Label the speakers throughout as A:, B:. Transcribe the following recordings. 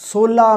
A: 16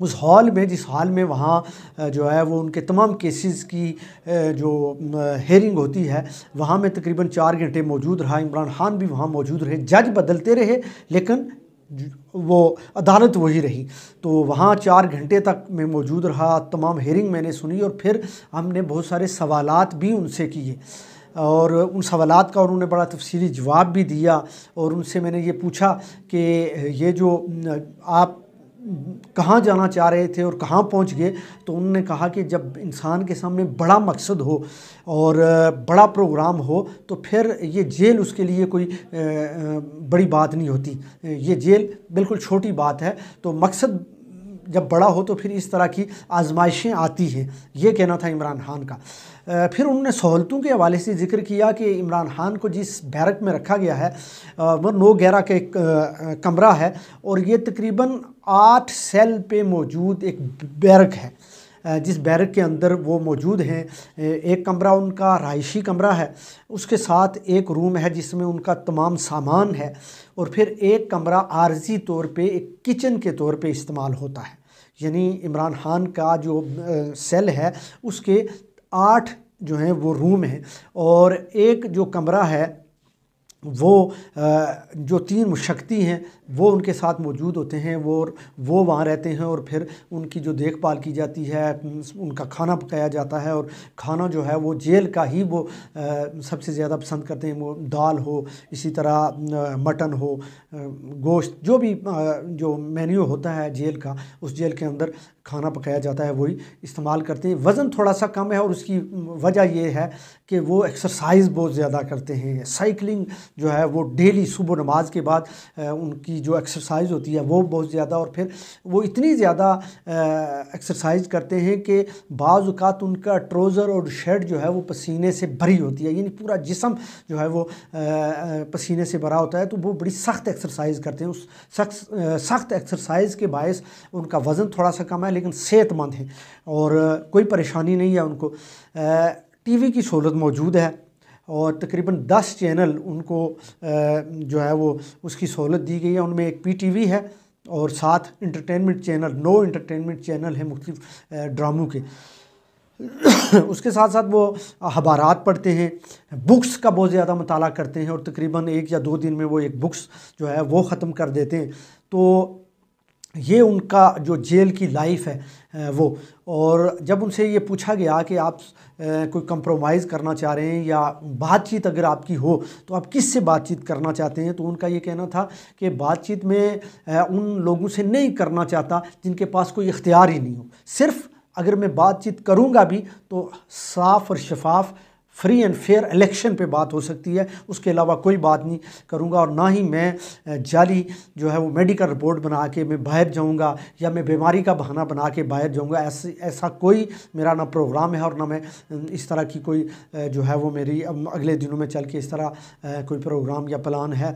A: اس hall میں، جس hall میں وہاں جو ہے وہ ان کے تمام کیسز کی جو ہیئرنگ ہوتی ہے، وہاں میں تقریباً 4 گھنٹے موجود رہا۔ عمران خان بھی وہاں موجود رہے، جج بدلتے رہے لیکن وہ عدالت وہی رہی۔ تو وہاں 4 گھنٹے تک میں موجود رہا، تمام ہیئرنگ میں نے سنی، اور پھر ہم نے بہت سارے سوالات بھی ان سے کیے، اور ان سوالات کا انہوں نے بڑا تفصیلی جواب بھی دیا۔ اور ان سے میں نے یہ پوچھا کہ یہ جو آپ کہاں جانا چاہ رہے تھے اور کہاں پہنچ گئے، تو انہوں نے کہا کہ جب انسان کے سامنے بڑا مقصد ہو اور بڑا پروگرام ہو تو پھر یہ جیل اس کے لیے کوئی بڑی بات نہیں ہوتی، یہ جیل بالکل چھوٹی بات ہے۔ تو مقصد جب بڑا ہو تو پھر اس طرح کی آزمائشیں آتی ہیں، یہ کہنا تھا عمران خان کا۔ پھر انہوں نے سہولتوں کے حوالے سے ذکر کیا کہ عمران خان کو جس بیرک میں رکھا گیا ہے وہ 9/11 کا ایک کمرہ ہے، اور یہ تقریباً 8 سیل پہ موجود ایک بیرک ہے، جس بیرک کے اندر وہ موجود ہیں۔ ایک کمرہ ان کا رہائشی کمرہ ہے، اس کے ساتھ ایک روم ہے جس میں ان کا تمام سامان ہے، اور پھر ایک کمرہ عارضی طور پہ ایک کچن کے طور پہ استعمال ہوتا ہے۔ یعنی عمران خان کا جو سیل ہے اس کے 8 جو ہیں وہ روم ہیں، اور ایک جو کمرہ ہے وہ جو 3 مشقتی ہیں وہ ان کے ساتھ موجود ہوتے ہیں، وہ وہاں رہتے ہیں، اور پھر ان کی جو دیکھ بھال کی جاتی ہے، ان کا کھانا پکایا جاتا ہے، اور کھانا جو ہے وہ جیل کا ہی وہ سب سے زیادہ پسند کرتے ہیں، وہ دال ہو، اسی طرح مٹن ہو، گوشت، جو بھی جو مینیو ہوتا ہے جیل کا، اس جیل کے اندر کھانا پکایا جاتا ہے وہی استعمال کرتے ہیں۔ وزن تھوڑا سا کم ہے، اور اس کی وجہ یہ ہے کہ وہ ایکسرسائز بہت زیادہ کرتے ہیں، سائیکلنگ جو ہے وہ ڈیلی صبح نماز کے بعد ان کی جو ایکسرسائز ہوتی ہے وہ بہت زیادہ، اور پھر وہ اتنی زیادہ ایکسرسائز کرتے ہیں کہ بعض اوقات ان کا ٹروزر اور شرٹ جو ہے وہ پسینے سے بھری ہوتی ہے، یعنی پورا جسم جو ہے وہ پسینے سے بھرا ہوتا ہے۔ تو وہ بڑی سخت ایکسرسائز کرتے ہیں، اس سخت ایکسرسائز کے باعث ان کا وزن تھوڑا سا کم ہے لیکن صحت مند ہے، اور کوئی پریشانی نہیں ہے ان کو۔ ٹی وی کی سہولت موجود ہے، اور تقریباً 10 چینل ان کو جو ہے وہ اس کی سہولت دی گئی ہے۔ ان میں ایک PTV ہے، اور 7 انٹرٹینمنٹ چینل، 9 انٹرٹینمنٹ چینل ہیں مختلف ڈراموں کے۔ اس کے ساتھ ساتھ وہ اخبارات پڑھتے ہیں، بکس کا بہت زیادہ مطالعہ کرتے ہیں، اور تقریباً 1 یا 2 دن میں وہ ایک بکس جو ہے وہ ختم کر دیتے ہیں۔ تو یہ ان کا جو جیل کی لائف ہے وہ۔ اور جب ان سے یہ پوچھا گیا کہ آپ کوئی کمپرومائز کرنا چاہ رہے ہیں یا بات چیت اگر آپ کی ہو تو آپ کس سے بات چیت کرنا چاہتے ہیں، تو ان کا یہ کہنا تھا کہ بات چیت میں ان لوگوں سے نہیں کرنا چاہتا جن کے پاس کوئی اختیار ہی نہیں ہو، صرف اگر میں بات چیت کروں گا بھی تو صاف اور شفاف، فری اینڈ فیئر الیکشن پہ بات ہو سکتی ہے، اس کے علاوہ کوئی بات نہیں کروں گا، اور نہ ہی میں جعلی جو ہے وہ میڈیکل رپورٹ بنا کے میں باہر جاؤں گا، یا میں بیماری کا بہانہ بنا کے باہر جاؤں گا۔ ایسا کوئی میرا نہ پروگرام ہے، اور نہ میں اس طرح کی کوئی جو ہے وہ میری اگلے دنوں میں چل کے اس طرح کوئی پروگرام یا پلان ہے۔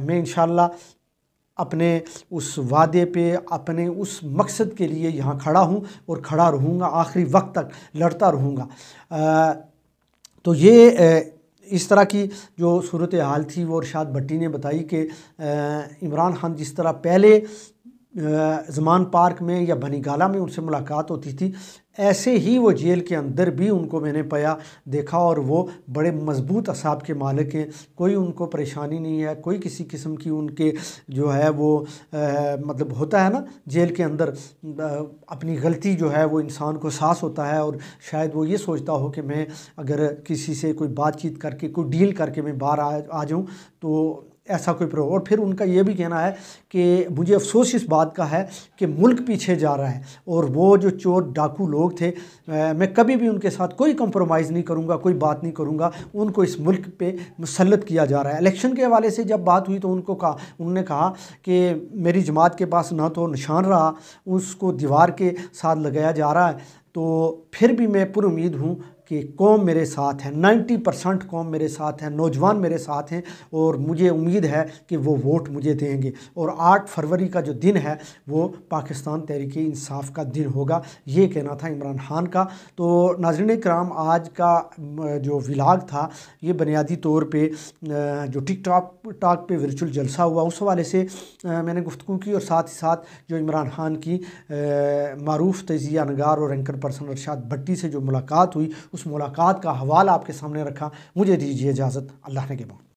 A: میں انشاءاللہ اپنے اس وعدے پہ، اپنے اس مقصد کے لیے یہاں کھڑا ہوں، اور کھڑا رہوں گا، آخری وقت تک لڑتا رہوں گا۔ تو یہ اس طرح کی جو صورتحال تھی وہ ارشاد بھٹی نے بتائی کہ عمران خان جس طرح پہلے زمان پارک میں یا بنی گالہ میں ان سے ملاقات ہوتی تھی، ایسے ہی وہ جیل کے اندر بھی ان کو میں نے دیکھا، اور وہ بڑے مضبوط اعصاب کے مالک ہیں، کوئی ان کو پریشانی نہیں ہے، کوئی کسی قسم کی ان کے جو ہے وہ مطلب ہوتا ہے نا جیل کے اندر اپنی غلطی جو ہے وہ انسان کو احساس ہوتا ہے، اور شاید وہ یہ سوچتا ہو کہ میں اگر کسی سے کوئی بات چیت کر کے، کوئی ڈیل کر کے میں باہر آ جاؤں تو ایسا کوئی اور پھر ان کا یہ بھی کہنا ہے کہ مجھے افسوس اس بات کا ہے کہ ملک پیچھے جا رہا ہے، اور وہ جو چور ڈاکو لوگ تھے میں کبھی بھی ان کے ساتھ کوئی کمپرومائز نہیں کروں گا، کوئی بات نہیں کروں گا، ان کو اس ملک پہ مسلط کیا جا رہا ہے۔ الیکشن کے حوالے سے جب بات ہوئی تو انہوں نے کہا کہ میری جماعت کے پاس نہ تو نشان رہا، اس کو دیوار کے ساتھ لگایا جا رہا ہے، تو پھر بھی میں پر امید ہوں کہ قوم میرے ساتھ ہے، 90% قوم میرے ساتھ ہے، نوجوان میرے ساتھ ہیں، اور مجھے امید ہے کہ وہ ووٹ مجھے دیں گے، اور 8 فروری کا جو دن ہے وہ پاکستان تحریک انصاف کا دن ہوگا۔ یہ کہنا تھا عمران خان کا۔ تو ناظرین کرام، آج کا جو ولاگ تھا یہ بنیادی طور پہ جو ٹک ٹاک پہ ورچوئل جلسہ ہوا اس حوالے سے میں نے گفتگو کی، اور ساتھ ہی ساتھ جو عمران خان کی معروف تجزیہ نگار اور اینکر پرسن ارشاد بھٹی سے جو ملاقات ہوئی اس ملاقات کا حوالہ آپ کے سامنے رکھا۔ مجھے دیجیے اجازت، اللہ نے کے بعد۔